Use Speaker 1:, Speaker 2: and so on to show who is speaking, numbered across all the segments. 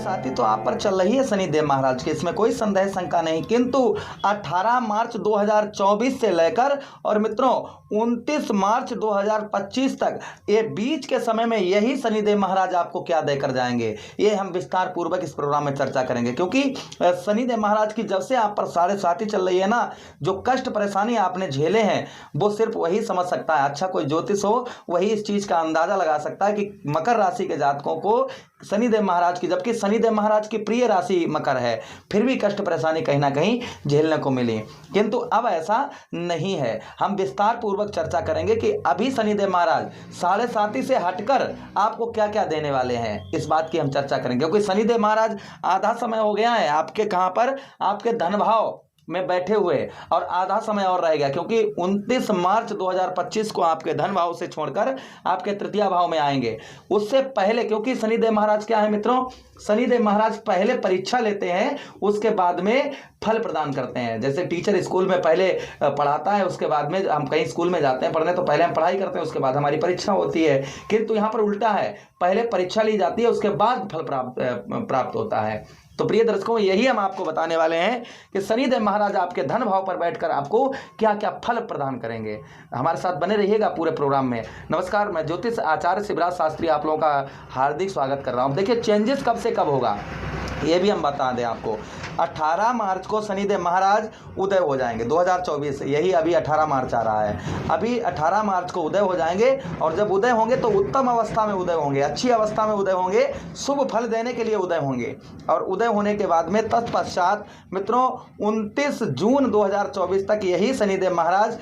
Speaker 1: साथी तो आप पर चल रही है शनिदेव महाराज की, इसमें कोई संदेह शंका नहीं, किंतु 18 मार्च 2024 से लेकर और मित्रों 29 मार्च 2025 तक ये बीच के समय में यही शनिदेव महाराज आपको क्या देकर जाएंगे, ये हम विस्तार पूर्वक इस प्रोग्राम में चर्चा करेंगे। क्योंकि शनिदेव महाराज की जब से आप पर 7.5 चल रही है ना, जो कष्ट परेशानी आपने झेले हैं वो सिर्फ वही समझ सकता है। अच्छा कोई ज्योतिष हो वही इस चीज का अंदाजा लगा सकता है कि मकर राशि के जातकों को शनिदेव महाराज की, जबकि शनिदेव महाराज की प्रिय राशि मकर है, फिर भी कष्ट परेशानी कहीं ना कहीं झेलने को मिली। किंतु अब ऐसा नहीं है। हम विस्तार पूर्वक चर्चा करेंगे कि अभी शनिदेव महाराज 7.5 से हटकर आपको क्या क्या देने वाले हैं, इस बात की हम चर्चा करेंगे। क्योंकि शनिदेव महाराज आधा समय हो गया है आपके कहां पर, आपके धन भाव में बैठे हुए, और आधा समय और रहेगा, क्योंकि 29 मार्च 2025 को आपके धन भाव से छोड़कर आपके तृतीय भाव में आएंगे। उससे पहले, क्योंकि शनिदेव महाराज क्या है मित्रों, शनिदेव महाराज पहले परीक्षा लेते हैं, उसके बाद में फल प्रदान करते हैं। जैसे टीचर स्कूल में पहले पढ़ाता है, उसके बाद में हम कहीं स्कूल में जाते हैं पढ़ने, तो पहले हम पढ़ाई करते हैं, उसके बाद हमारी परीक्षा होती है। किंतु यहाँ पर उल्टा है, पहले परीक्षा ली जाती है, उसके बाद फल प्राप्त होता है। तो प्रिय दर्शकों, यही हम आपको बताने वाले हैं कि शनिदेव महाराज आपके धन भाव पर बैठकर आपको क्या क्या फल प्रदान करेंगे। हमारे साथ बने रहिएगा पूरे प्रोग्राम में। नमस्कार, मैं ज्योतिष आचार्य शिवराज शास्त्री आप लोगों का हार्दिक स्वागत कर रहा हूं। देखिए चेंजेस कब से कब होगा ये भी हम बता दें आपको। 18 मार्च को शनिदेव महाराज उदय हो जाएंगे 2024, यही अभी 18 मार्च आ रहा है। अभी 18 मार्च को उदय हो जाएंगे, और जब उदय होंगे तो उत्तम अवस्था में उदय होंगे, अच्छी अवस्था में उदय होंगे, शुभ फल देने के लिए उदय होंगे। और उदय होने के बाद में तत्पश्चात मित्रों 29 जून 2024 तक यही शनिदेव महाराज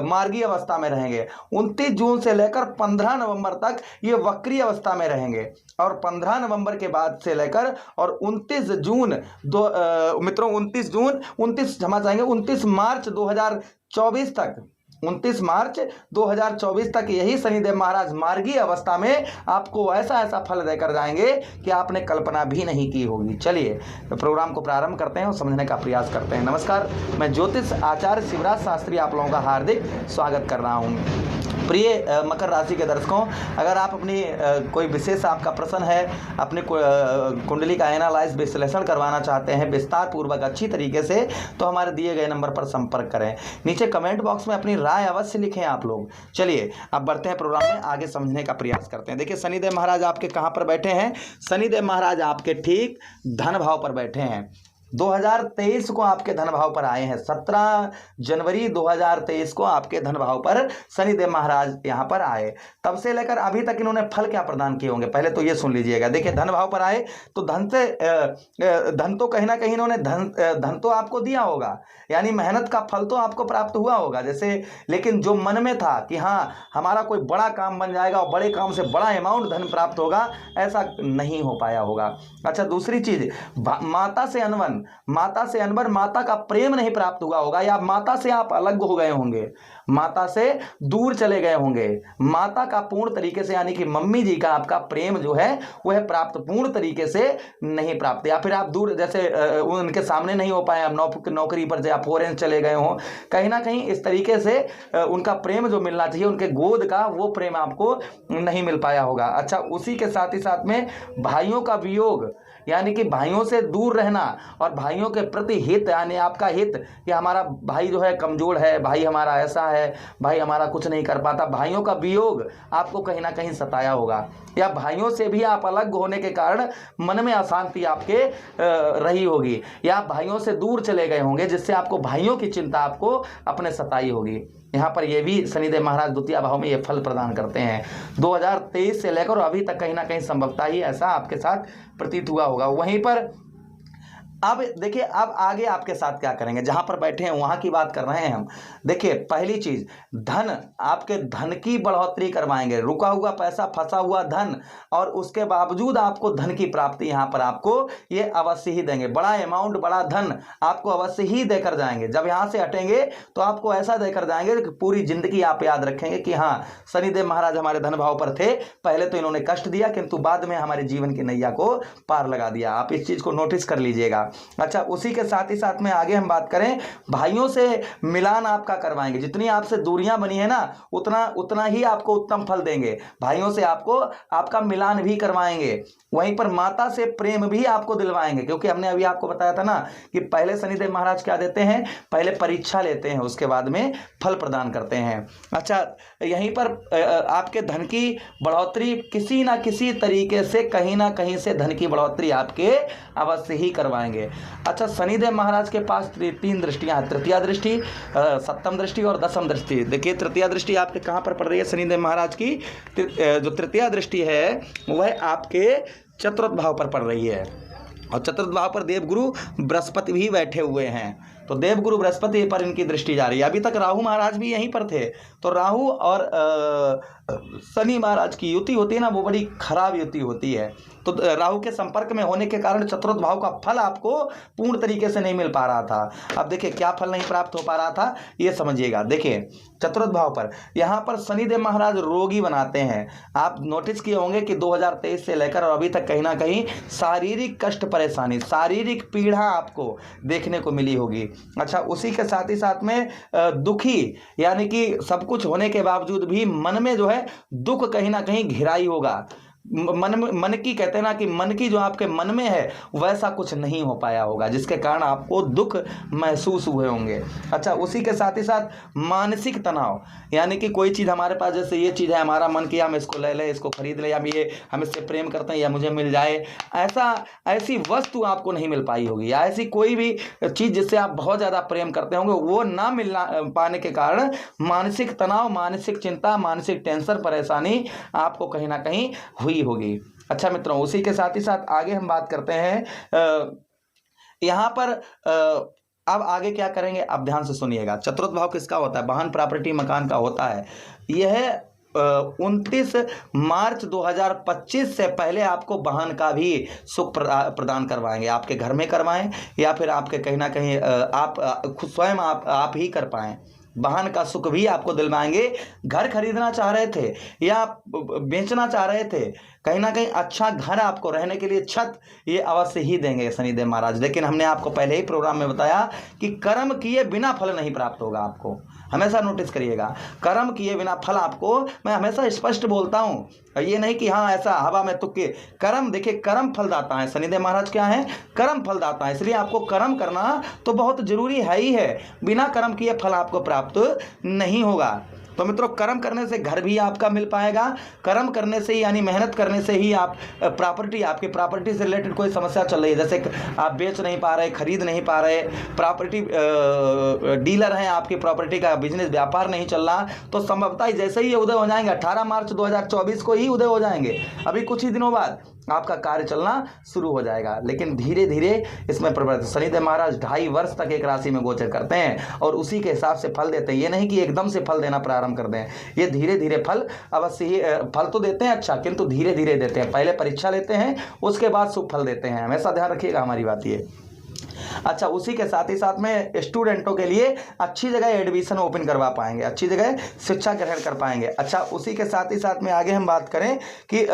Speaker 1: मार्गी अवस्था में रहेंगे। 29 जून से लेकर 15 नवंबर तक ये वक्री अवस्था में रहेंगे, और 15 नवंबर के बाद से लेकर और 29 मार्च 2024 तक, 29 मार्च 2024 तक यही शनिदेव महाराज मार्गी अवस्था में आपको ऐसा ऐसा फल देकर जाएंगे कि आपने कल्पना भी नहीं की होगी। चलिए तो प्रोग्राम को प्रारंभ करते हैं और समझने का प्रयास करते हैं। नमस्कार, मैं ज्योतिष आचार्य शिवराज शास्त्री आप लोगों का हार्दिक स्वागत कर रहा हूं। प्रिय मकर राशि के दर्शकों, अगर आप अपनी कोई विशेष आपका प्रश्न है, अपनी कुंडली का एनालाइज विश्लेषण करवाना चाहते हैं विस्तार पूर्वक अच्छी तरीके से, तो हमारे दिए गए नंबर पर संपर्क करें। नीचे कमेंट बॉक्स में अपनी राय अवश्य लिखें आप लोग। चलिए अब बढ़ते हैं प्रोग्राम में, आगे समझने का प्रयास करते हैं। देखिए शनिदेव महाराज आपके कहाँ पर बैठे हैं, शनिदेव महाराज आपके ठीक धन भाव पर बैठे हैं। 2023 को आपके धन भाव पर आए हैं। 17 जनवरी 2023 को आपके धन भाव पर शनिदेव महाराज यहां पर आए। तब से लेकर अभी तक इन्होंने फल क्या प्रदान किए होंगे, पहले तो ये सुन लीजिएगा। देखिए धन भाव पर आए तो धन तो कहीं ना कहीं इन्होंने धन तो आपको दिया होगा, यानी मेहनत का फल तो आपको प्राप्त हुआ होगा जैसे, लेकिन जो मन में था कि हाँ हमारा कोई बड़ा काम बन जाएगा और बड़े काम से बड़ा अमाउंट धन प्राप्त होगा, ऐसा नहीं हो पाया होगा। अच्छा दूसरी चीज, माता से अनबन, माता का प्रेम नहीं प्राप्त हुआ होगा, या माता से आप अलग हो गए होंगे, माता से दूर चले गए होंगे। माता का पूर्ण तरीके से, यानी कि मम्मी जी का आपका प्रेम जो है वह प्राप्त पूर्ण तरीके से नहीं प्राप्त, या फिर आप दूर जैसे उनके सामने नहीं हो पाए, आप नौकरी पर से आप फॉरेन चले गए हो, कहीं ना कहीं इस तरीके से उनका प्रेम जो मिलना चाहिए, उनके गोद का वो प्रेम आपको नहीं मिल पाया होगा। अच्छा उसी के साथ ही साथ में भाइयों का वियोग, यानी कि भाइयों से दूर रहना, और भाइयों के प्रति हित, यानी आपका हित कि हमारा भाई जो है कमजोर है, भाई हमारा ऐसा है, भाई हमारा कुछ नहीं कर पाता, भाइयों का वियोग आपको कहीं ना कहीं सताया होगा, या भाइयों से भी आप अलग होने के कारण मन में अशांति आपके रही होगी, या भाइयों से दूर चले गए होंगे जिससे आपको भाइयों की चिंता आपको अपने सताई होगी। यहाँ पर ये भी शनिदेव महाराज द्वितीय भाव में ये फल प्रदान करते हैं। 2023 से लेकर अभी तक कहीं ना कहीं संभवतः ही ऐसा आपके साथ प्रतीत हुआ होगा। वहीं पर अब देखिए अब आगे आपके साथ क्या करेंगे, जहां पर बैठे हैं वहां की बात कर रहे हैं हम। देखिए पहली चीज, धन, आपके धन की बढ़ोतरी करवाएंगे, रुका हुआ पैसा, फंसा हुआ धन, और उसके बावजूद आपको धन की प्राप्ति यहां पर आपको ये अवश्य ही देंगे। बड़ा अमाउंट, बड़ा धन आपको अवश्य ही देकर जाएंगे। जब यहां से हटेंगे तो आपको ऐसा देकर जाएंगे कि पूरी जिंदगी आप याद रखेंगे कि हाँ शनिदेव महाराज हमारे धन भाव पर थे, पहले तो इन्होंने कष्ट दिया किंतु बाद में हमारे जीवन की नैया को पार लगा दिया। आप इस चीज को नोटिस कर लीजिएगा। अच्छा, उसी के साथ ही साथ में आगे हम बात करें, भाइयों से मिलान आपका करवाएंगे। जितनी आपसे दूरियां बनी है ना, उतना उतना ही आपको उत्तम फल देंगे। भाइयों से आपको आपका मिलान भी करवाएंगे। वहीं पर माता से प्रेम भी आपको दिलवाएंगे, क्योंकि हमने अभी आपको बताया था ना कि पहले शनिदेव महाराज क्या देते हैं, पहले परीक्षा लेते हैं, उसके बाद में फल प्रदान करते हैं। अच्छा, यहीं पर आपके धन की बढ़ोतरी किसी ना किसी तरीके से, कहीं ना कहीं से धन की बढ़ोतरी आपके अवश्य ही करवाएंगे। अच्छा, शनिदेव महाराज के पास 3 दृष्टियां हैं, तृतीया दृष्टि, सप्तम दृष्टि और दशम दृष्टि। देखिए, तृतीया दृष्टि आपके कहां पर पड़ रही है शनिदेव महाराज की? जो तृतीया दृष्टि है वह आपके चतुर्थ भाव पर पड़ रही है, और चतुर्थ भाव पर देवगुरु बृहस्पति भी बैठे हुए हैं। तो देवगुरु बृहस्पति पर इनकी दृष्टि जा रही है। अभी तक राहु महाराज भी यहीं पर थे, तो राहु और शनि महाराज की युति होती है ना, वो बड़ी खराब युति होती है। तो राहु के संपर्क में होने के कारण चतुर्थ भाव का फल आपको पूर्ण तरीके से नहीं मिल पा रहा था। अब देखिए क्या फल नहीं प्राप्त हो पा रहा था, ये समझिएगा। देखिए, चतुर्थ भाव पर यहाँ पर शनिदेव महाराज रोगी बनाते हैं। आप नोटिस किए होंगे कि 2023 से लेकर और अभी तक कहीं ना कहीं शारीरिक कष्ट, परेशानी, शारीरिक पीड़ा आपको देखने को मिली होगी। अच्छा, उसी के साथ ही साथ में दुखी, यानी कि सब कुछ होने के बावजूद भी मन में जो है दुख कहीं ना कहीं घिराई होगा। मन की, कहते हैं ना कि मन की जो आपके मन में है वैसा कुछ नहीं हो पाया होगा, जिसके कारण आपको दुख महसूस हुए होंगे। अच्छा, उसी के साथ ही साथ मानसिक तनाव, यानी कि कोई चीज़ हमारे पास, जैसे ये चीज़ है, हमारा मन किया हम इसको ले लें, इसको खरीद लें, या ये हम इससे प्रेम करते हैं या मुझे मिल जाए, ऐसी वस्तु आपको नहीं मिल पाई होगी, या ऐसी कोई भी चीज़ जिससे आप बहुत ज़्यादा प्रेम करते होंगे, वो ना मिलना पाने के कारण मानसिक तनाव, मानसिक चिंता, मानसिक टेंशन, परेशानी आपको कहीं ना कहीं हुई होगी। अच्छा मित्रों, उसी के साथ ही साथ आगे हम बात करते हैं यहां पर अब आगे क्या करेंगे, आप ध्यान से सुनिएगा। चतुर्थ भाव किसका होता है? वाहन, प्रॉपर्टी, मकान का होता है। यह 29 मार्च 2025 से पहले आपको वाहन का भी सुख प्रदान करवाएंगे। आपके घर में करवाएं या फिर आपके कहीं ना कहीं आप खुद स्वयं आप ही कर पाएं। वाहन का सुख भी आपको दिलवाएंगे। घर खरीदना चाह रहे थे या बेचना चाह रहे थे, कहीं ना कहीं अच्छा घर आपको रहने के लिए, छत, ये अवश्य ही देंगे शनिदेव महाराज। लेकिन हमने आपको पहले ही प्रोग्राम में बताया कि कर्म किए बिना फल नहीं प्राप्त होगा। आपको हमेशा नोटिस करिएगा, कर्म किए बिना फल आपको, मैं हमेशा स्पष्ट बोलता हूँ, ये नहीं कि हाँ ऐसा हवा में तुक्के। कर्म, देखिए, कर्म फलदाता है शनिदेव महाराज। क्या है? कर्म फलदाता है, इसलिए आपको कर्म करना तो बहुत जरूरी है ही है। बिना कर्म किए फल आपको प्राप्त नहीं होगा। तो मित्रों, कर्म करने से घर भी आपका मिल पाएगा। कर्म करने से, यानी मेहनत करने से ही आप प्रॉपर्टी, आपकी प्रॉपर्टी से रिलेटेड कोई समस्या चल रही है, जैसे आप बेच नहीं पा रहे, खरीद नहीं पा रहे, प्रॉपर्टी डीलर हैं, आपकी प्रॉपर्टी का बिजनेस, व्यापार नहीं चल रहा, तो संभवतः जैसे ही ये उदय हो जाएंगे, 18 मार्च 2024 को ही उदय हो जाएंगे, अभी कुछ ही दिनों बाद आपका कार्य चलना शुरू हो जाएगा। लेकिन धीरे धीरे इसमें परिवर्तन, शनिदेव महाराज 2.5 वर्ष तक एक राशि में गोचर करते हैं और उसी के हिसाब से फल देते हैं। ये नहीं कि एकदम से फल देना प्रारंभ कर दें, ये धीरे धीरे फल अवश्य ही, फल तो देते हैं अच्छा, किंतु धीरे धीरे देते हैं। पहले परीक्षा लेते हैं, उसके बाद शुभ फल देते हैं। हमेशा ध्यान रखिएगा हमारी बात ये। अच्छा, उसी के साथ ही साथ में स्टूडेंटों के लिए अच्छी जगह एडमिशन ओपन करवा पाएंगे, अच्छी जगह शिक्षा ग्रहण कर पाएंगे। अच्छा, उसी के साथ ही साथ में आगे हम बात करें कि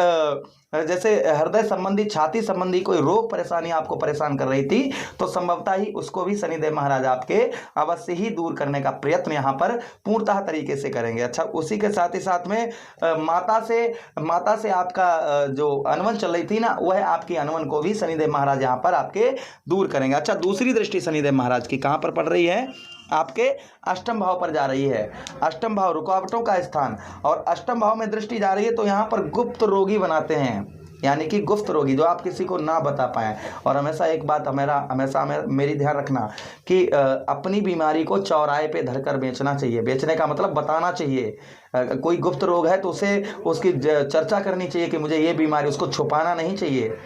Speaker 1: जैसे हृदय संबंधी, छाती संबंधी कोई रोग परेशानी आपको परेशान कर रही थी, तो संभवतः ही उसको भी शनिदेव महाराज आपके अवश्य ही दूर करने का प्रयत्न यहाँ पर पूर्णतः तरीके से करेंगे। अच्छा, उसी के साथ ही साथ में माता से आपका जो अनबन चल रही थी ना, वह आपकी अनबन को भी शनिदेव महाराज यहाँ पर आपके दूर करेंगे। अच्छा, दूसरी दृष्टि शनिदेव महाराज की कहाँ पर पड़ रही है? आपके अष्टम भाव पर जा रही है। अष्टम भाव रुकावटों का स्थान, और अष्टम भाव में दृष्टि जा रही है, तो यहाँ पर गुप्त रोगी बनाते हैं, यानी कि गुप्त रोगी, जो आप किसी को ना बता पाएं। और हमेशा एक बात हमेशा मेरी ध्यान रखना कि अपनी बीमारी को चौराहे पे धरकर बेचना चाहिए। बेचने का मतलब बताना चाहिए। कोई गुप्त रोग है तो उसकी चर्चा करनी चाहिए कि मुझे ये बीमारी, उसको छुपाना नहीं चाहिए।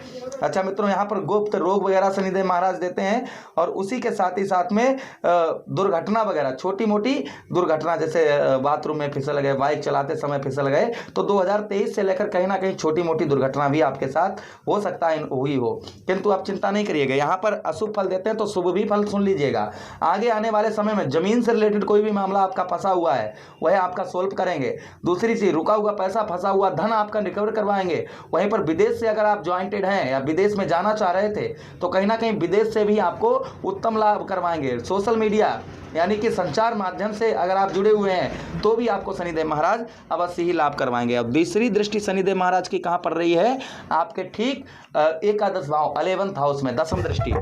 Speaker 1: अच्छा मित्रों, यहाँ पर गुप्त रोग वगैरह शनिदेव महाराज देते हैं। और उसी के साथ ही साथ में दुर्घटना वगैरह, छोटी मोटी दुर्घटना, जैसे बाथरूम में फिसल गए, बाइक चलाते समय फिसल गए, तो 2023 से लेकर कहीं ना कहीं छोटी मोटी दुर्घटना भी आपके साथ हो सकता है हुई हो, किंतु आप चिंता नहीं करिएगा। यहाँ पर अशुभ फल देते हैं तो शुभ भी फल सुन लीजिएगा। आगे आने वाले समय में जमीन से रिलेटेड कोई भी मामला आपका फंसा हुआ है, वह आपका सोल्व करेंगे। जाएंगे। दूसरी चीज, रुका हुआ पैसा, फंसा हुआ धन आपका रिकवर करवाएंगे। वहीं पर विदेश से अगर आप ज्वाइंटेड हैं या विदेश में जाना चाह रहे थे तो कहीं ना कहीं विदेश से भी आपको उत्तम लाभ करवाएंगे। सोशल मीडिया यानी कि संचार माध्यम से अगर आप जुड़े हुए हैं तो भी आपको शनिदेव महाराज अवश्य ही लाभ करवाएंगे। अब दूसरी दृष्टि शनिदेव महाराज की कहां पड़ रही है? आपके ठीक एकादश भाव 11th हाउस में, दसम दृष्टि।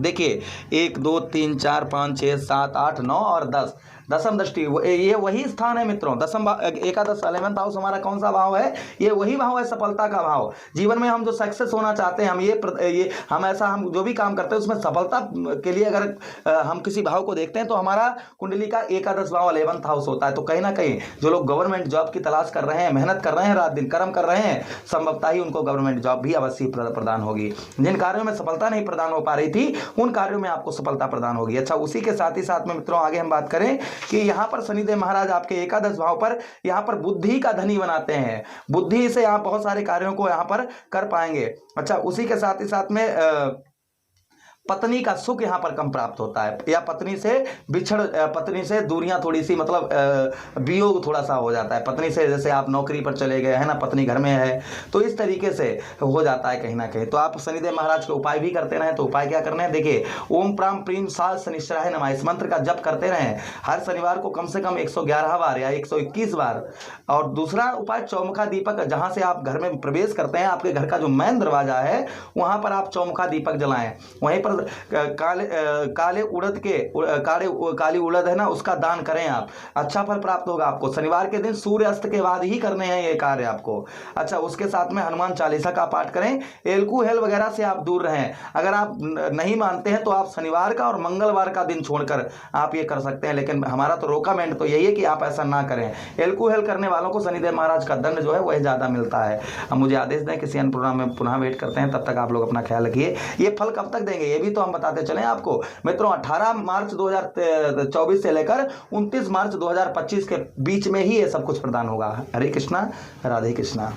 Speaker 1: देखिए 1 2 3 4 5 6 7 8 9 और 10, दसम दृष्टि। ये वही स्थान है मित्रों। दसम एकादश 11th हाउस हमारा कौन सा भाव है? ये वही भाव है, सफलता का भाव। जीवन में हम जो सक्सेस होना चाहते हैं, हम जो भी काम करते हैं उसमें सफलता के लिए अगर हम किसी भाव को देखते हैं तो हमारा कुंडली का एकादश भाव 11th हाउस होता है। तो कहीं ना कहीं जो लोग गवर्नमेंट जॉब की तलाश कर रहे हैं, मेहनत कर रहे हैं, रात दिन कर्म कर रहे हैं, संभवतः ही उनको गवर्नमेंट जॉब भी अवश्य प्रदान होगी। जिन कार्यों में सफलता नहीं प्रदान हो पा रही थी उन कार्यों में आपको सफलता प्रदान होगी। अच्छा, उसी के साथ ही साथ में मित्रों आगे हम बात करें कि यहां पर शनिदेव महाराज आपके एकादश भाव पर यहां पर बुद्धि का धनी बनाते हैं। बुद्धि से आप बहुत सारे कार्यों को यहां पर कर पाएंगे। अच्छा, उसी के साथ ही साथ में पत्नी का सुख यहां पर कम प्राप्त होता है, या पत्नी से दूरियां थोड़ी सी, मतलब वियोग थोड़ा सा हो जाता है पत्नी से। जैसे आप नौकरी पर चले गए हैं ना, पत्नी घर में है, तो इस तरीके से हो जाता है कहीं ना कहीं। तो आप शनिदेव महाराज के उपाय भी करते रहें। तो उपाय क्या करने हैं? देखिए, ओम प्राम प्रीम साल शनिश्चराय नमः, इस मंत्र का जप करते रहें हर शनिवार को कम से कम 111 बार या 121 बार। और दूसरा उपाय, चौमुखा दीपक, जहां से आप घर में प्रवेश करते हैं, आपके घर का जो मेन दरवाजा है वहां पर आप चौमुखा दीपक जलाएं। वहीं पर काली उड़द है ना, उसका दान करें आप, अच्छा फल प्राप्त होगा आपको। शनिवार के दिन सूर्य अस्त के बाद ही करने हैं ये कार्य आपको। अच्छा, उसके साथ में हनुमान चालीसा का पाठ करें। एल्कोहल वगैरह से आप दूर रहें। अगर आप नहीं मानते हैं तो आप शनिवार का और मंगलवार का दिन छोड़कर आप ये कर सकते हैं, लेकिन हमारा तो रोकामेंट तो यही है कि आप ऐसा ना करें। एल्कोहल करने वालों को शनिदेव महाराज का दंड जो है वह ज्यादा मिलता है। अब मुझे आदेश दें, किसी अन्य प्रोग्राम में पुनः वेट करते हैं। तब तक आप लोग अपना ख्याल रखिए। ये फल कब तक देंगे ये भी तो हम बताते चलें आपको मित्रों। 18 मार्च 2024 से लेकर 29 मार्च 2025 के बीच में ही ये सब कुछ प्रदान होगा। हरे कृष्णा, राधे कृष्णा।